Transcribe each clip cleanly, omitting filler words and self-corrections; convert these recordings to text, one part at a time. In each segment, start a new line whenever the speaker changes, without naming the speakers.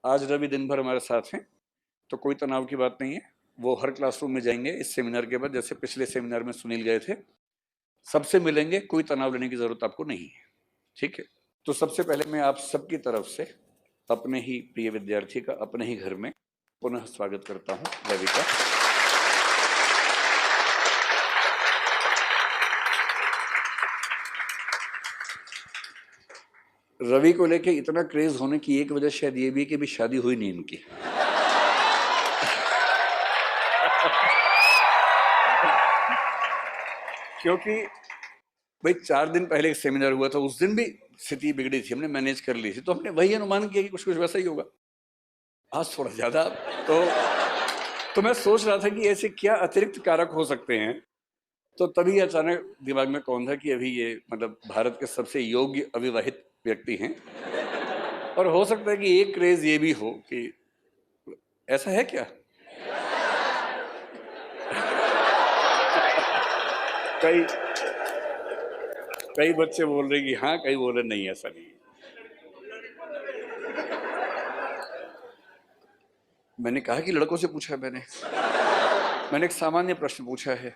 आज रवि दिन भर हमारे साथ हैं, तो कोई तनाव की बात नहीं है। वो हर क्लासरूम में जाएंगे इस सेमिनार के बाद, जैसे पिछले सेमिनार में सुनील गए थे, सबसे मिलेंगे, कोई तनाव लेने की जरूरत आपको नहीं है। ठीक है। तो सबसे पहले मैं आप सबकी तरफ से अपने ही प्रिय विद्यार्थी का अपने ही घर में पुनः स्वागत करता हूं, रवि का। रवि को लेके इतना क्रेज होने की एक वजह शायद ये भी कि भी शादी हुई नहीं इनकी। क्योंकि भाई 4 दिन पहले एक सेमिनार हुआ था, उस दिन भी स्थिति बिगड़ी थी, हमने मैनेज कर ली थी, तो हमने वही अनुमान किया कि कुछ कुछ वैसा ही होगा। आज थोड़ा ज्यादा। तो मैं सोच रहा था कि ऐसे क्या अतिरिक्त कारक हो सकते हैं, तो तभी अचानक दिमाग में कौन था कि अभी ये मतलब भारत के सबसे योग्य अविवाहित व्यक्ति हैं, और हो सकता है कि एक क्रेज ये भी हो कि ऐसा है क्या। कई कई बच्चे बोल रहे कि हाँ, कई बोल रहे नहीं, ऐसा नहीं। मैंने कहा कि लड़कों से पूछा, मैंने एक सामान्य प्रश्न पूछा है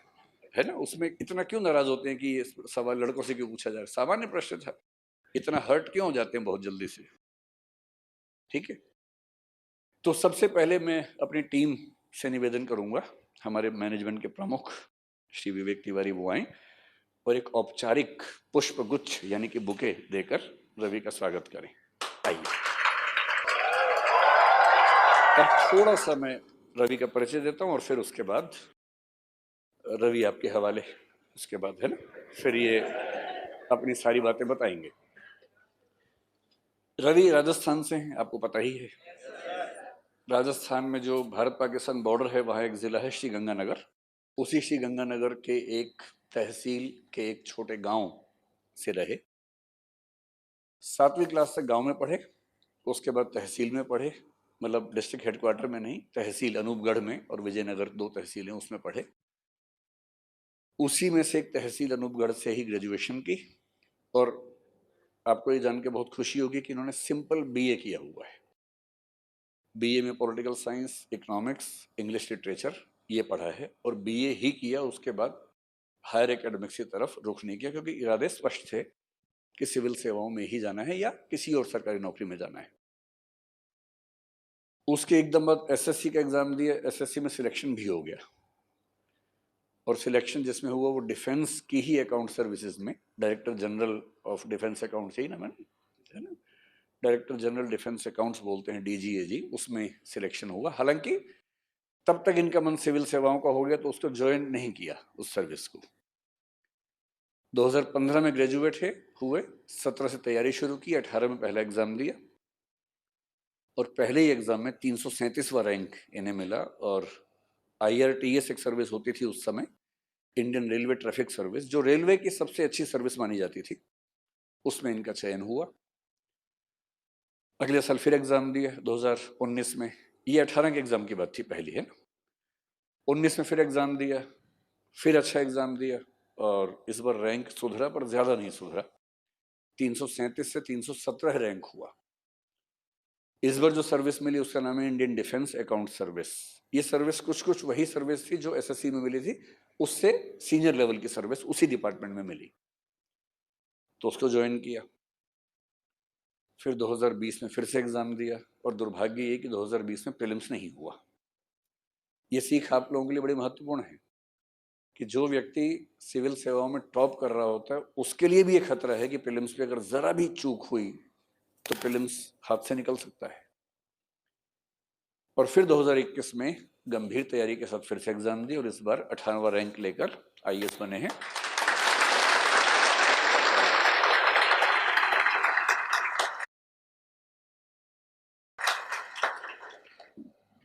ना, उसमें इतना क्यों नाराज होते हैं कि ये सवाल लड़कों से क्यों पूछा जा रहा है। सामान्य प्रश्न था, इतना हर्ट क्यों हो जाते हैं बहुत जल्दी से। ठीक है। तो सबसे पहले मैं अपनी टीम से निवेदन करूंगा, हमारे मैनेजमेंट के प्रमुख श्री विवेक तिवारी वो आए और एक औपचारिक पुष्प गुच्छ यानी कि बुके देकर रवि का स्वागत करें। आइए। अब थोड़ा सा मैं रवि का परिचय देता हूं और फिर उसके बाद रवि आपके हवाले, उसके बाद है ना, फिर ये अपनी सारी बातें बताएंगे। रवि राजस्थान से हैं, आपको पता ही है। राजस्थान में जो भारत पाकिस्तान बॉर्डर है, वहाँ एक जिला है श्री गंगानगर। उसी श्री गंगानगर के एक तहसील के एक छोटे गांव से रहे। 7वीं क्लास तक गांव में पढ़े, उसके बाद तहसील में पढ़े, मतलब डिस्ट्रिक्ट हेडक्वार्टर में नहीं, तहसील अनूपगढ़ में और विजयनगर 2 तहसीलें उसमें पढ़े। उसी में से एक तहसील अनूपगढ़ से ही ग्रेजुएशन की, और आपको ये जान के बहुत खुशी होगी कि इन्होंने सिंपल बीए किया हुआ है। बीए में political science, economics, English literature ये पढ़ा है, और बीए ही किया, उसके बाद हायर एकेडमिक्स की तरफ रुख नहीं किया, क्योंकि इरादे स्पष्ट थे कि सिविल सेवाओं में ही जाना है या किसी और सरकारी नौकरी में जाना है। उसके एकदम बाद एसएससी का एग्जाम दिया, एसएससी में सिलेक्शन भी हो गया, और सिलेक्शन जिसमें हुआ वो डिफेंस की ही अकाउंट सर्विसेज में, director general of defence account से ही ना मैंने, है ना, डायरेक्टर जनरल डिफेंस अकाउंट्स बोलते हैं, डीजीएजी, उसमें सिलेक्शन हुआ। हालांकि तब तक इनका मन सिविल सेवाओं का हो गया, तो उसको ज्वाइन नहीं किया उस सर्विस को। 2015 में ग्रेजुएट हुए, 17 से तैयारी शुरू की, 18 में पहला एग्जाम दिया, और पहले ही एग्जाम में 337वां रैंक इन्हें मिला। और IRTS एक सर्विस होती थी उस समय, इंडियन रेलवे ट्रैफिक सर्विस, जो रेलवे की सबसे अच्छी सर्विस मानी जाती थी, उसमें इनका चयन हुआ। अगले साल फिर एग्जाम दिया 2019 में, ये 18 के एग्जाम की बात थी पहली, है ना। 19 में फिर एग्जाम दिया, फिर अच्छा एग्जाम दिया, और इस बार रैंक सुधरा, पर ज्यादा नहीं सुधरा, 337 से 317 रैंक हुआ। इस बार जो सर्विस मिली उसका नाम है इंडियन डिफेंस अकाउंट सर्विस। ये सर्विस कुछ कुछ वही सर्विस थी जो एसएससी में मिली थी, उससे सीनियर लेवल की सर्विस उसी डिपार्टमेंट में मिली, तो उसको ज्वाइन किया। फिर 2020 में फिर से एग्जाम दिया, और दुर्भाग्य ये कि 2020 में प्रीलिम्स नहीं हुआ। ये सीख आप लोगों के लिए बड़ी महत्वपूर्ण है कि जो व्यक्ति सिविल सेवाओं में टॉप कर रहा होता है, उसके लिए भी ये खतरा है कि प्रीलिम्स में अगर जरा भी चूक हुई तो प्रीलिम्स हाथ से निकल सकता है। और फिर 2021 में गंभीर तैयारी के साथ फिर से एग्जाम दी, और इस बार 18वां रैंक लेकर IAS बने हैं।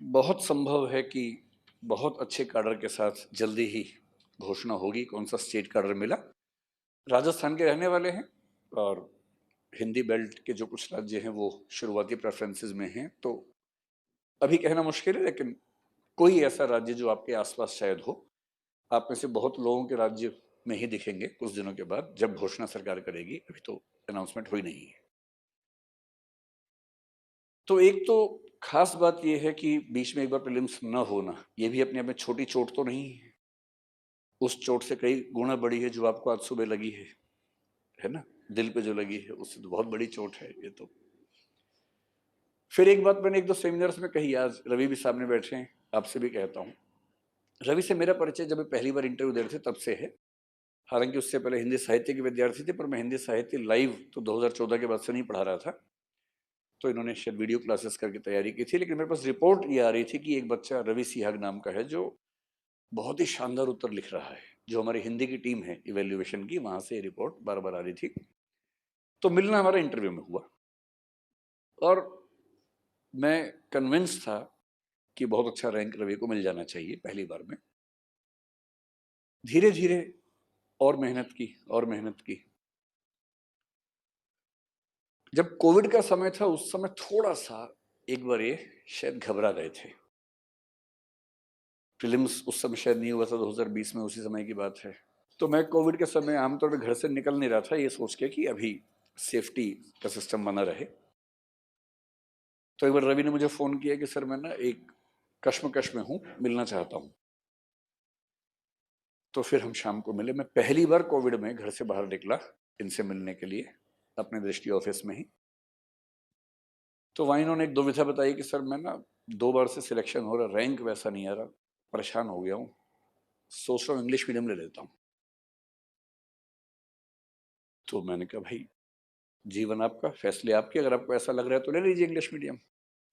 बहुत संभव है कि बहुत अच्छे कैडर के साथ जल्दी ही घोषणा होगी कौन सा स्टेट कैडर मिला। राजस्थान के रहने वाले हैं, और हिंदी बेल्ट के जो कुछ राज्य हैं वो शुरुआती प्रेफरेंसेस में हैं, तो अभी कहना मुश्किल है, लेकिन कोई ऐसा राज्य जो आपके आसपास शायद हो, आप में से बहुत लोगों के राज्य में ही दिखेंगे कुछ दिनों के बाद, जब घोषणा सरकार करेगी। अभी तो अनाउंसमेंट हुई नहीं है। तो एक तो खास बात ये है कि बीच में एक बार प्रीलिम्स न होना, ये भी अपने आप में छोटी चोट तो नहीं है। उस चोट से कई गुना बड़ी है जो आपको आज सुबह लगी है ना? दिल पे जो लगी है उससे तो बहुत बड़ी चोट है ये तो। फिर एक बात मैंने 1-2 सेमिनार्स में कही, आज रवि भी सामने बैठे हैं, आपसे भी कहता हूँ। रवि से मेरा परिचय जब मैं पहली बार इंटरव्यू दे रहे थे तब से है। हालांकि उससे पहले हिंदी साहित्य के विद्यार्थी थे, पर मैं हिंदी साहित्य लाइव तो 2014 के बाद से नहीं पढ़ा रहा था। तो इन्होंने शायद वीडियो क्लासेस करके तैयारी की थी, लेकिन मेरे पास रिपोर्ट ये आ रही थी कि एक बच्चा रवि सिहाग नाम का है जो बहुत ही शानदार उत्तर लिख रहा है। जो हमारी हिंदी की टीम है इवेल्युएशन की, वहां से रिपोर्ट बार बार आ रही थी। तो मिलना हमारा इंटरव्यू में हुआ और मैं कन्विंस था कि बहुत अच्छा रैंक रवि को मिल जाना चाहिए पहली बार में। धीरे धीरे और मेहनत की और मेहनत की। जब कोविड का समय था उस समय थोड़ा सा एक बार ये शायद घबरा गए थे। प्रीलिम्स उस समय शायद नहीं हुआ था, 2020 में, उसी समय की बात है। तो मैं कोविड के समय आमतौर पर घर से निकल नहीं रहा था, ये सोच के कि अभी सेफ्टी का सिस्टम बना रहे। तो एक बार रवि ने मुझे फोन किया कि सर मैं ना एक कश्मकश में हूं, मिलना चाहता हूं। तो फिर हम शाम को मिले। मैं पहली बार कोविड में घर से बाहर निकला इनसे मिलने के लिए, अपने दृष्टि ऑफिस में ही। तो वहाँ इन्होंने एक दुविधा बताई कि सर मैं ना 2 बार से सिलेक्शन हो रहा, रैंक वैसा नहीं आ रहा, परेशान हो गया हूँ, सोच रहा हूँ इंग्लिश मीडियम ले लेता हूँ। तो मैंने कहा भाई जीवन आपका, फैसले आपके, अगर आपको ऐसा लग रहा है तो ले लीजिए इंग्लिश मीडियम।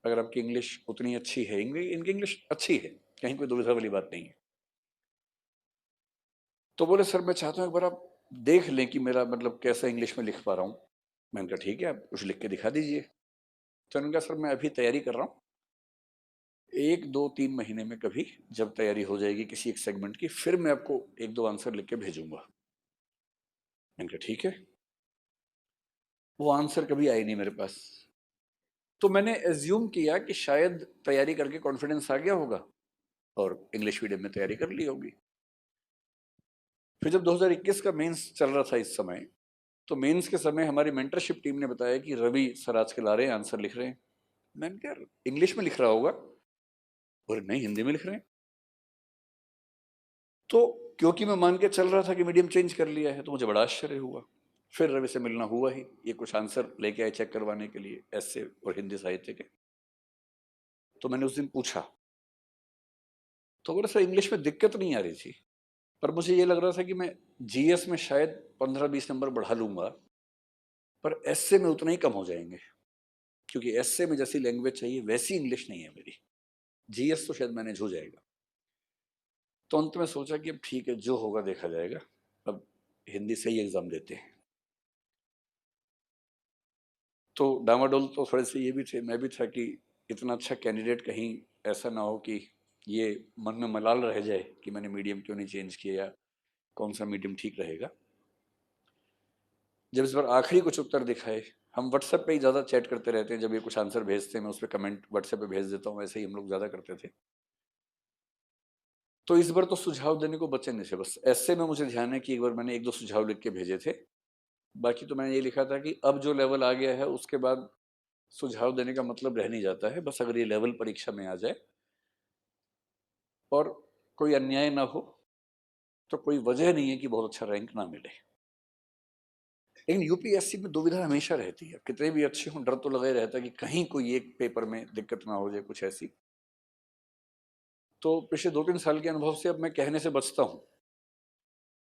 अगर आपकी इंग्लिश उतनी अच्छी है, इनकी इंग्लिश अच्छी है, कहीं कोई दुविधा वाली बात नहीं है। तो बोले सर मैं चाहता हूँ एक बार आप देख लें कि मेरा मतलब कैसा इंग्लिश में लिख पा रहा हूँ। मैंने कहा ठीक है, आप कुछ लिख के दिखा दीजिए। तो उन्होंने कहा सर मैं अभी तैयारी कर रहा हूँ, 1-2-3 महीने में कभी जब तैयारी हो जाएगी किसी एक सेगमेंट की, फिर मैं आपको 1-2 आंसर लिख के भेजूंगा। मैंने कहा ठीक है। वो आंसर कभी आए नहीं मेरे पास। तो मैंने एज्यूम किया कि शायद तैयारी करके कॉन्फिडेंस आ गया होगा और इंग्लिश मीडियम में तैयारी कर ली होगी। फिर जब 2021 का मेंस चल रहा था इस समय, तो मेंस के समय हमारी मेंटरशिप टीम ने बताया कि रवि सर आजकल आ रहे हैं, आंसर लिख रहे हैं। मैंने कहा इंग्लिश में लिख रहा होगा, और नहीं हिंदी में लिख रहे हैं। तो क्योंकि मैं मान के चल रहा था कि मीडियम चेंज कर लिया है, तो मुझे बड़ा आश्चर्य हुआ। फिर रवि से मिलना हुआ ही, ये कुछ आंसर लेके आए चेक करवाने के लिए, ऐसे और हिंदी साहित्य के। तो मैंने उस दिन पूछा, तो बोले सर इंग्लिश में दिक्कत नहीं आ रही थी, पर मुझे ये लग रहा था कि मैं जीएस में शायद 15-20 नंबर बढ़ा लूंगा, पर एसए में उतना ही कम हो जाएंगे, क्योंकि एसए में जैसी लैंग्वेज चाहिए वैसी इंग्लिश नहीं है मेरी। जीएस तो शायद मैनेज हो जाएगा। तो अंत में सोचा कि अब ठीक है, जो होगा देखा जाएगा, अब हिंदी से ही एग्जाम देते हैं। तो डामाडोल तो थोड़े से ये भी थे, मैं भी था कि इतना अच्छा कैंडिडेट कहीं ऐसा ना हो कि ये मन में मलाल रह जाए कि मैंने मीडियम क्यों नहीं चेंज किया, या कौन सा मीडियम ठीक रहेगा। जब इस बार आखिरी कुछ उत्तर दिखाए, हम व्हाट्सएप पे ही ज़्यादा चैट करते रहते हैं, जब ये कुछ आंसर भेजते हैं मैं उस पर कमेंट व्हाट्सएप पे भेज देता हूँ, ऐसे ही हम लोग ज़्यादा करते थे। तो इस बार तो सुझाव देने को बचे नहीं थे, बस ऐसे में मुझे ध्यान है कि एक बार मैंने 1-2 सुझाव लिख के भेजे थे। बाकी तो मैंने ये लिखा था कि अब जो लेवल आ गया है उसके बाद सुझाव देने का मतलब रह नहीं जाता है, बस अगर ये लेवल परीक्षा में आ जाए और कोई अन्याय ना हो, तो कोई वजह नहीं है कि बहुत अच्छा रैंक ना मिले। लेकिन यूपीएससी में दुविधा हमेशा रहती है, कितने भी अच्छे हों डर तो लगा ही रहता है कि कहीं कोई एक पेपर में दिक्कत ना हो जाए कुछ ऐसी। तो पिछले 2-3 साल के अनुभव से अब मैं कहने से बचता हूँ।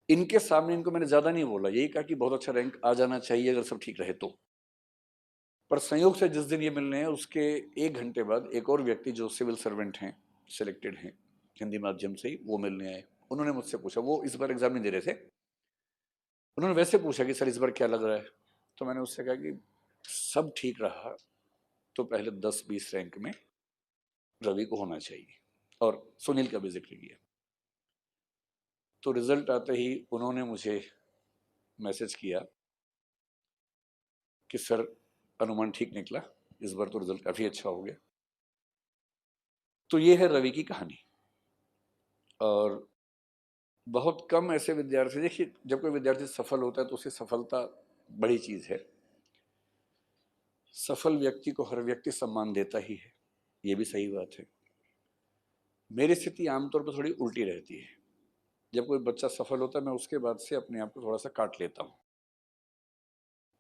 इनके सामने इनको मैंने ज्यादा नहीं बोला, यही कहा कि बहुत अच्छा रैंक आ जाना चाहिए अगर सब ठीक रहे तो। पर संयोग से जिस दिन ये मिलने हैं उसके 1 घंटे बाद एक और व्यक्ति जो सिविल सर्वेंट हैं, सिलेक्टेड हैं हिंदी माध्यम से ही, वो मिलने आए। उन्होंने मुझसे पूछा, वो इस बार एग्जाम नहीं दे रहे थे, उन्होंने वैसे पूछा कि सर इस बार क्या लग रहा है। तो मैंने उससे कहा कि सब ठीक रहा तो पहले 10-20 रैंक में रवि को होना चाहिए, और सुनील का भी जिक्र किया। तो रिजल्ट आते ही उन्होंने मुझे मैसेज किया कि सर अनुमान ठीक निकला, इस बार तो रिजल्ट काफी अच्छा हो गया। तो ये है रवि की कहानी। और बहुत कम ऐसे विद्यार्थी, देखिए जब कोई विद्यार्थी सफल होता है तो उसे सफलता बड़ी चीज है। सफल व्यक्ति को हर व्यक्ति सम्मान देता ही है, ये भी सही बात है। मेरी स्थिति आमतौर पर थोड़ी उल्टी रहती है। जब कोई बच्चा सफल होता है मैं उसके बाद से अपने आप को थोड़ा सा काट लेता हूँ।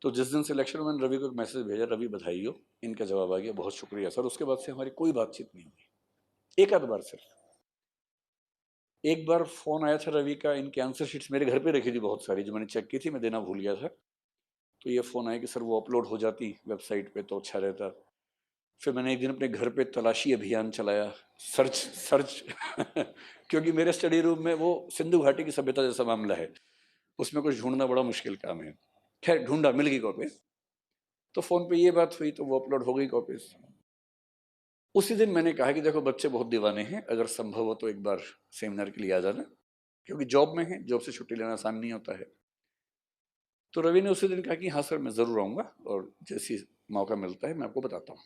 तो जिस दिन सिलेक्शन में मैंने रवि को एक मैसेज भेजा, रवि बधाई हो, इनका जवाब आ गया, बहुत शुक्रिया सर। उसके बाद से हमारी कोई बातचीत नहीं हुई, एक आध बार सिर्फ। एक बार फोन आया था रवि का, इनकी आंसर शीट्स मेरे घर पे रखी थी बहुत सारी, जो मैंने चेक की थी, मैं देना भूल गया था। तो ये फोन आया कि सर वो अपलोड हो जाती वेबसाइट पे तो अच्छा रहता। फिर मैंने एक दिन अपने घर पे तलाशी अभियान चलाया, सर्च सर्च क्योंकि मेरे स्टडी रूम में वो सिंधु घाटी की सभ्यता जैसा मामला है, उसमें कुछ ढूंढना बड़ा मुश्किल काम है। खैर ढूंढा, मिल गई कॉपीज। तो फोन पे ये बात हुई तो वो अपलोड हो गई कॉपीज। उसी दिन मैंने कहा कि देखो बच्चे बहुत दीवाने हैं, अगर संभव हो तो एक बार सेमिनार के लिए आ जाना, क्योंकि जॉब में है, जॉब से छुट्टी लेना आसान नहीं होता है। तो रवि ने उसी दिन कहा कि हाँ सर मैं ज़रूर आऊँगा, और जैसी मौका मिलता है मैं आपको बताता हूँ।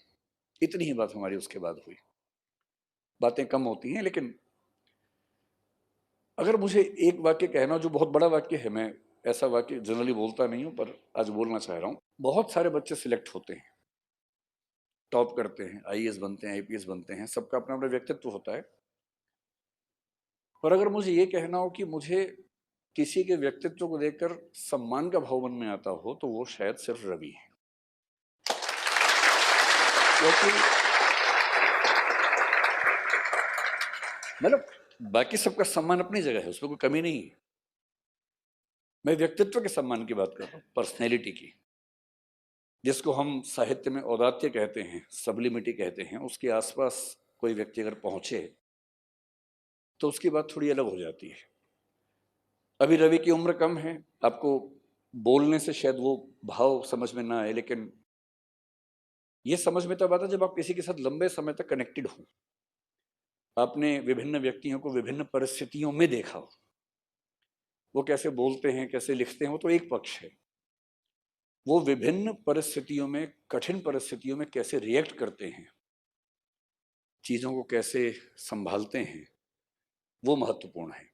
इतनी ही बात हमारी उसके बाद हुई। बातें कम होती हैं, लेकिन अगर मुझे एक वाक्य कहना हो, जो बहुत बड़ा वाक्य है, मैं ऐसा वाक्य जनरली बोलता नहीं हूँ पर आज बोलना चाह रहा हूँ। बहुत सारे बच्चे सिलेक्ट होते हैं, टॉप करते हैं, आईएएस बनते हैं, आईपीएस बनते हैं, सबका अपना अपना व्यक्तित्व होता है। पर अगर मुझे ये कहना हो कि मुझे किसी के व्यक्तित्व को देखकर सम्मान का भाव मन में आता हो, तो वो शायद सिर्फ रवि है। क्योंकि मतलब बाकी सबका सम्मान अपनी जगह है, उसमें कोई कमी नहीं है। मैं व्यक्तित्व के सम्मान की बात कर रहा हूँ, पर्सनैलिटी की, जिसको हम साहित्य में औदात्य कहते हैं, सब्लिमिटी कहते हैं। उसके आसपास कोई व्यक्ति अगर पहुंचे तो उसकी बात थोड़ी अलग हो जाती है। अभी रवि की उम्र कम है, आपको बोलने से शायद वो भाव समझ में ना आए, लेकिन ये समझ में तब आता जब आप किसी के साथ लंबे समय तक कनेक्टेड हो, आपने विभिन्न व्यक्तियों को विभिन्न परिस्थितियों में देखा हो, वो कैसे बोलते हैं, कैसे लिखते हैं, वो तो एक पक्ष है। वो विभिन्न परिस्थितियों में, कठिन परिस्थितियों में कैसे रिएक्ट करते हैं, चीजों को कैसे संभालते हैं, वो महत्वपूर्ण है।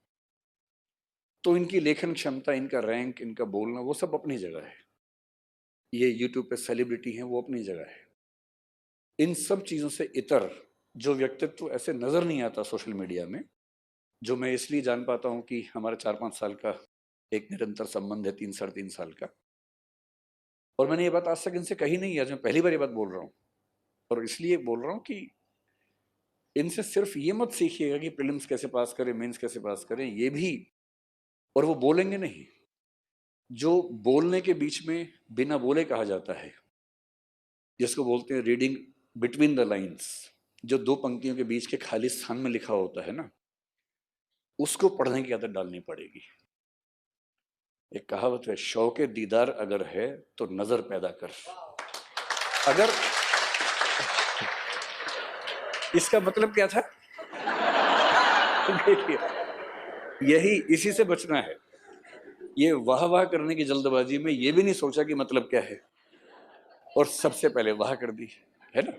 तो इनकी लेखन क्षमता, इनका रैंक, इनका बोलना, वो सब अपनी जगह है। ये यूट्यूब पे सेलिब्रिटी हैं, वो अपनी जगह है। इन सब चीजों से इतर जो व्यक्तित्व ऐसे नजर नहीं आता सोशल मीडिया में, जो मैं इसलिए जान पाता हूँ कि हमारा 4-5 साल का एक निरंतर संबंध है, 3-3.5 साल का। और मैंने ये बात आज तक इनसे कही नहीं, आज मैं पहली बार ये बात बोल रहा हूँ। और इसलिए बोल रहा हूँ कि इनसे सिर्फ ये मत सीखिएगा कि प्रीलिम्स कैसे पास करें, मेंस कैसे पास करें, ये भी। और वो बोलेंगे नहीं, जो बोलने के बीच में बिना बोले कहा जाता है, जिसको बोलते हैं रीडिंग बिटवीन द लाइंस, जो दो पंक्तियों के बीच के खाली स्थान में लिखा होता है ना, उसको पढ़ने की आदत डालनी पड़ेगी। एक कहावत है, शौके दीदार अगर है तो नजर पैदा कर। अगर इसका मतलब क्या था? देखिए, यही, इसी से बचना है। ये वाह वाह करने की जल्दबाजी में ये भी नहीं सोचा कि मतलब क्या है, और सबसे पहले वाह कर दी, है ना।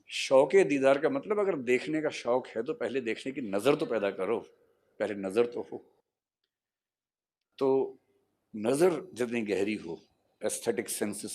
शौके दीदार का मतलब, अगर देखने का शौक है तो पहले देखने की नजर तो पैदा करो, पहले नजर तो हो। तो नजर जितनी गहरी हो, एस्थेटिक सेंसेस